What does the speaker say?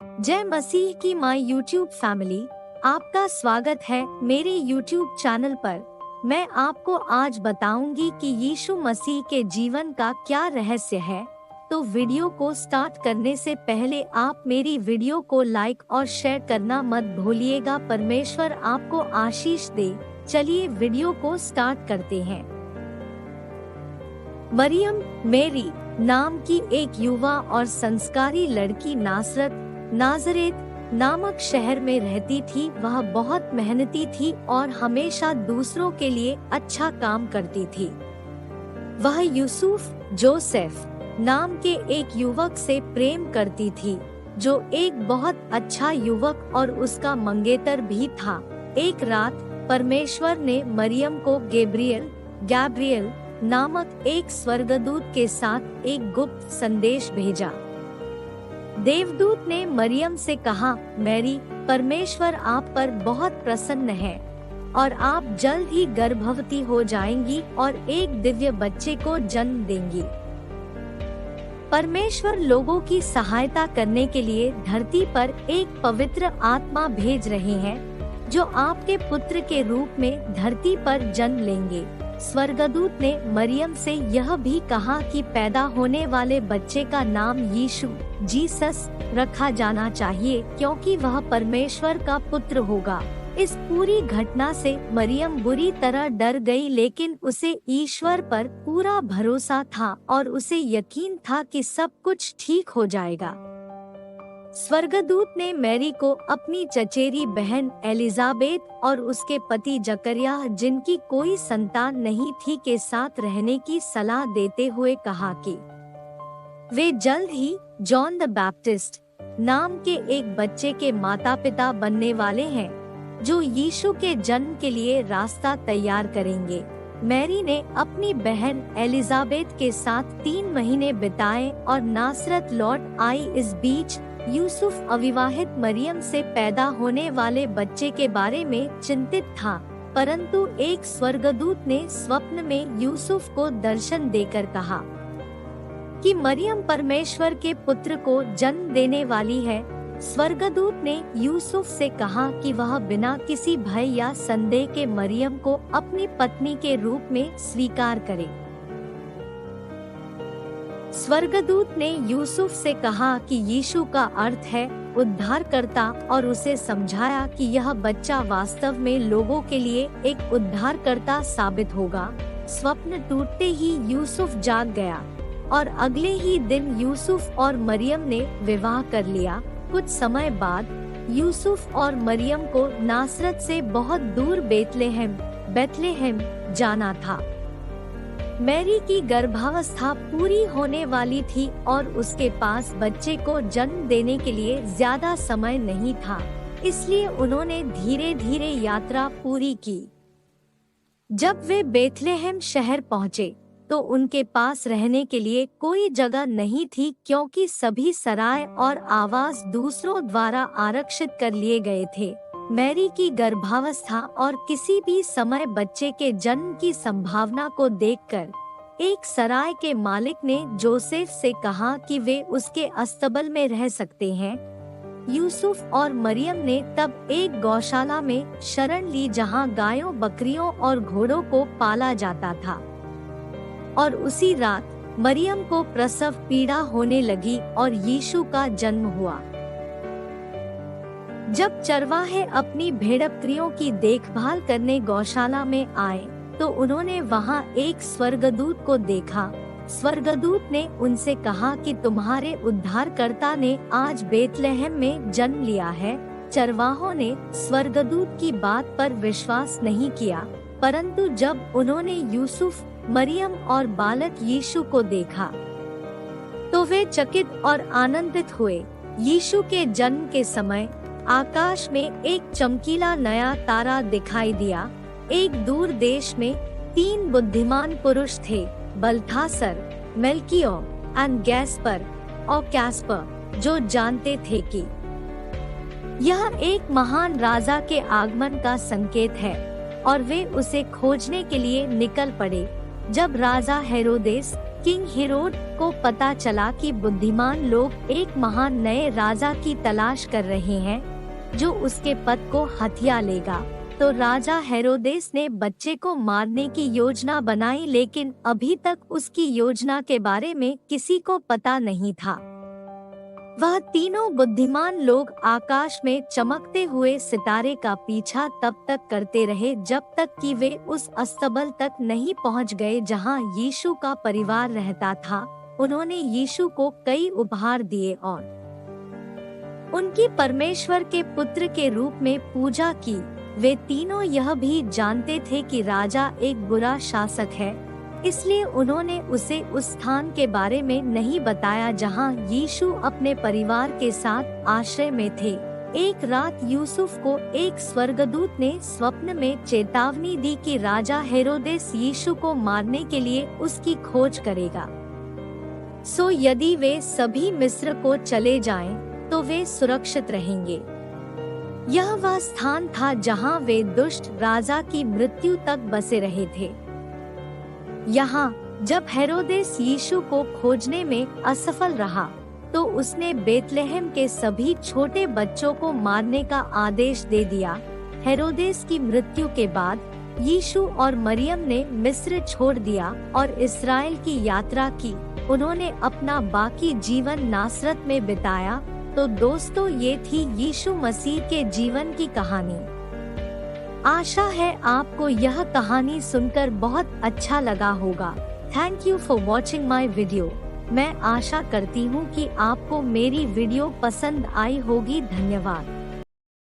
जय मसीह की my YouTube family, आपका स्वागत है मेरे यूट्यूब चैनल पर। मैं आपको आज बताऊंगी कि यीशु मसीह के जीवन का क्या रहस्य है। तो वीडियो को स्टार्ट करने से पहले आप मेरी वीडियो को लाइक और शेयर करना मत भूलिएगा। परमेश्वर आपको आशीष दे। चलिए वीडियो को स्टार्ट करते हैं। मरियम मेरी नाम की एक युवा और संस्कारी लड़की नाजरेत नामक शहर में रहती थी। वह बहुत मेहनती थी और हमेशा दूसरों के लिए अच्छा काम करती थी। वह जोसेफ नाम के एक युवक से प्रेम करती थी, जो एक बहुत अच्छा युवक और उसका मंगेतर भी था। एक रात परमेश्वर ने मरियम को गैब्रियल नामक एक स्वर्गदूत के साथ एक गुप्त संदेश भेजा। देवदूत ने मरियम से कहा, मैरी, परमेश्वर आप पर बहुत प्रसन्न है और आप जल्द ही गर्भवती हो जाएंगी और एक दिव्य बच्चे को जन्म देंगी। परमेश्वर लोगों की सहायता करने के लिए धरती पर एक पवित्र आत्मा भेज रहे हैं, जो आपके पुत्र के रूप में धरती पर जन्म लेंगे। स्वर्गदूत ने मरियम से यह भी कहा कि पैदा होने वाले बच्चे का नाम जीसस रखा जाना चाहिए, क्योंकि वह परमेश्वर का पुत्र होगा। इस पूरी घटना से मरियम बुरी तरह डर गई, लेकिन उसे ईश्वर पर पूरा भरोसा था और उसे यकीन था कि सब कुछ ठीक हो जाएगा। स्वर्गदूत ने मैरी को अपनी चचेरी बहन एलिजाबेथ और उसके पति जकरिया, जिनकी कोई संतान नहीं थी, के साथ रहने की सलाह देते हुए कहा कि वे जल्द ही जॉन द बैप्टिस्ट नाम के एक बच्चे के माता पिता बनने वाले हैं, जो यीशु के जन्म के लिए रास्ता तैयार करेंगे। मैरी ने अपनी बहन एलिजाबेथ के साथ 3 महीने बिताए और नासरत लौट आई। इस बीच यूसुफ अविवाहित मरियम से पैदा होने वाले बच्चे के बारे में चिंतित था, परंतु एक स्वर्गदूत ने स्वप्न में यूसुफ को दर्शन देकर कहा कि मरियम परमेश्वर के पुत्र को जन्म देने वाली है। स्वर्गदूत ने यूसुफ से कहा कि वह बिना किसी भय या संदेह के मरियम को अपनी पत्नी के रूप में स्वीकार करे। स्वर्गदूत ने यूसुफ से कहा कि यीशु का अर्थ है उद्धारकर्ता, और उसे समझाया कि यह बच्चा वास्तव में लोगों के लिए एक उद्धारकर्ता साबित होगा। स्वप्न टूटते ही यूसुफ जाग गया और अगले ही दिन यूसुफ और मरियम ने विवाह कर लिया। कुछ समय बाद यूसुफ और मरियम को नासरत से बहुत दूर बेथलेहम जाना था। मैरी की गर्भावस्था पूरी होने वाली थी और उसके पास बच्चे को जन्म देने के लिए ज्यादा समय नहीं था, इसलिए उन्होंने धीरे धीरे यात्रा पूरी की। जब वे बेथलेहम शहर पहुँचे तो उनके पास रहने के लिए कोई जगह नहीं थी, क्योंकि सभी सराय और आवास दूसरों द्वारा आरक्षित कर लिए गए थे। मैरी की गर्भावस्था और किसी भी समय बच्चे के जन्म की संभावना को देखकर एक सराय के मालिक ने जोसेफ से कहा कि वे उसके अस्तबल में रह सकते हैं। यूसुफ और मरियम ने तब एक गौशाला में शरण ली, जहां गायों, बकरियों और घोड़ों को पाला जाता था। और उसी रात मरियम को प्रसव पीड़ा होने लगी और यीशु का जन्म हुआ। जब चरवाहे अपनी भेड़-बकरियों की देखभाल करने गौशाला में आए, तो उन्होंने वहां एक स्वर्गदूत को देखा। स्वर्गदूत ने उनसे कहा कि तुम्हारे उद्धारकर्ता ने आज बेथलेहम में जन्म लिया है। चरवाहों ने स्वर्गदूत की बात पर विश्वास नहीं किया, परंतु जब उन्होंने यूसुफ, मरियम और बालक यीशु को देखा, तो वे चकित और आनंदित हुए। यीशु के जन्म के समय आकाश में एक चमकीला नया तारा दिखाई दिया। एक दूर देश में 3 बुद्धिमान पुरुष थे, बल्थासर, मेल्कियोर एंड गैस्पर और कैस्पर, जो जानते थे कि यह एक महान राजा के आगमन का संकेत है, और वे उसे खोजने के लिए निकल पड़े। जब राजा हेरोदेस किंग हेरोड को पता चला कि बुद्धिमान लोग एक महान नए राजा की तलाश कर रहे हैं जो उसके पद को हथिया लेगा, तो राजा हेरोदेस ने बच्चे को मारने की योजना बनाई, लेकिन अभी तक उसकी योजना के बारे में किसी को पता नहीं था। वह तीनों बुद्धिमान लोग आकाश में चमकते हुए सितारे का पीछा तब तक करते रहे जब तक कि वे उस अस्तबल तक नहीं पहुंच गए जहां यीशु का परिवार रहता था। उन्होंने यीशु को कई उपहार दिए और उनकी परमेश्वर के पुत्र के रूप में पूजा की। वे तीनों यह भी जानते थे कि राजा एक बुरा शासक है, इसलिए उन्होंने उसे उस स्थान के बारे में नहीं बताया जहां यीशु अपने परिवार के साथ आश्रय में थे। एक रात यूसुफ को एक स्वर्गदूत ने स्वप्न में चेतावनी दी कि राजा हेरोदेस यीशु को मारने के लिए उसकी खोज करेगा। सो यदि वे सभी मिस्र को चले जाएं, तो वे सुरक्षित रहेंगे। यह वह स्थान था जहां वे दुष्ट राजा की मृत्यु तक बसे रहे थे। यहाँ जब हेरोदेस यीशु को खोजने में असफल रहा, तो उसने बेतलेहम के सभी छोटे बच्चों को मारने का आदेश दे दिया। हेरोदेस की मृत्यु के बाद यीशु और मरियम ने मिस्र छोड़ दिया और इस्राएल की यात्रा की। उन्होंने अपना बाकी जीवन नासरत में बिताया। तो दोस्तों, ये थी यीशु मसीह के जीवन की कहानी। आशा है आपको यह कहानी सुनकर बहुत अच्छा लगा होगा। Thank you for watching my video. मैं आशा करती हूँ कि आपको मेरी वीडियो पसंद आई होगी। धन्यवाद।